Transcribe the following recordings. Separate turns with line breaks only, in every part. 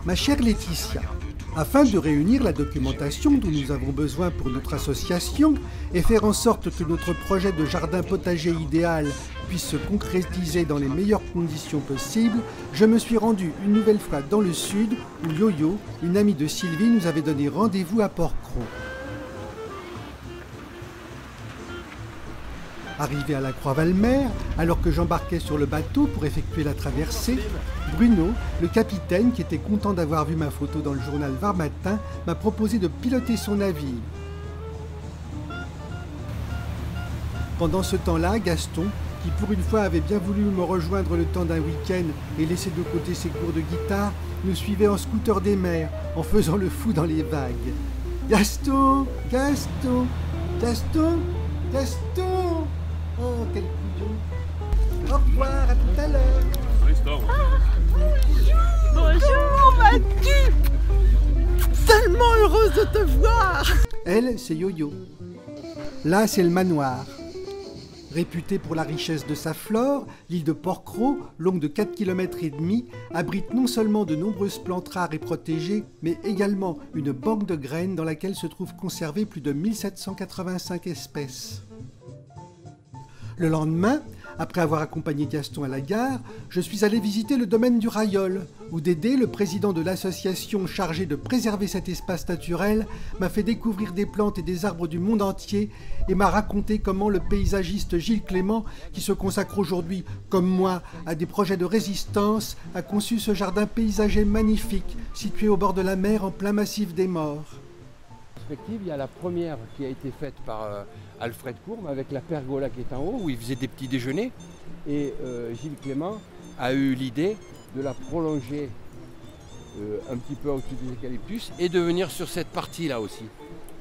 Ma chère Laetitia, afin de réunir la documentation dont nous avons besoin pour notre association et faire en sorte que notre projet de jardin potager idéal puisse se concrétiser dans les meilleures conditions possibles, je me suis rendu une nouvelle fois dans le sud où Yo-Yo, une amie de Sylvie, nous avait donné rendez-vous à Port-Cros. Arrivé à la Croix-Valmer, alors que j'embarquais sur le bateau pour effectuer la traversée, Bruno, le capitaine qui était content d'avoir vu ma photo dans le journal Var Matin, m'a proposé de piloter son navire. Pendant ce temps-là, Gaston, qui pour une fois avait bien voulu me rejoindre le temps d'un week-end et laisser de côté ses cours de guitare, nous suivait en scooter des mers, en faisant le fou dans les vagues. Gaston, Gaston, Gaston, Gaston! Oh, quel couillon! Au revoir, à tout à l'heure!
Bonjour, comment vas-tu? Tellement heureuse de te voir!
Elle, c'est Yo-Yo. Là, c'est le manoir. Réputée pour la richesse de sa flore, l'île de Port-Cros, longue de 4,5 km, abrite non seulement de nombreuses plantes rares et protégées, mais également une banque de graines dans laquelle se trouvent conservées plus de 1785 espèces. Le lendemain, après avoir accompagné Gaston à la gare, je suis allé visiter le domaine du Rayol, où Dédé, le président de l'association chargée de préserver cet espace naturel, m'a fait découvrir des plantes et des arbres du monde entier et m'a raconté comment le paysagiste Gilles Clément, qui se consacre aujourd'hui, comme moi, à des projets de résistance, a conçu ce jardin paysager magnifique, situé au bord de la mer en plein massif des Maures.
Il y a la première qui a été faite par Alfred Courme avec la pergola qui est en haut où il faisait des petits déjeuners et Gilles Clément a eu l'idée de la prolonger un petit peu au-dessus des eucalyptus et de venir sur cette partie là aussi.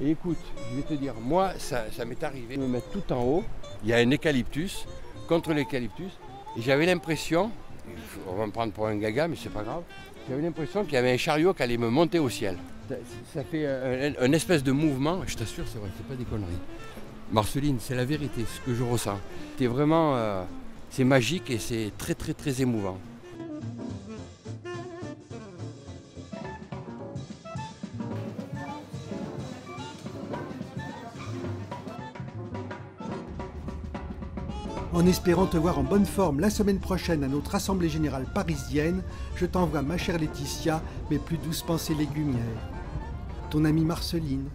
Et écoute, je vais te dire, moi ça m'est arrivé de me mettre tout en haut, il y a un eucalyptus contre l'eucalyptus et j'avais l'impression, on va me prendre pour un gaga mais c'est pas grave, j'avais l'impression qu'il y avait un chariot qui allait me monter au ciel. Ça fait un espèce de mouvement, je t'assure, c'est vrai, c'est pas des conneries. Marceline, c'est la vérité, ce que je ressens. C'est vraiment, c'est magique et c'est très très très émouvant.
En espérant te voir en bonne forme la semaine prochaine à notre assemblée générale parisienne, je t'envoie, ma chère Laetitia, mes plus douces pensées légumières. Ton amie Marceline.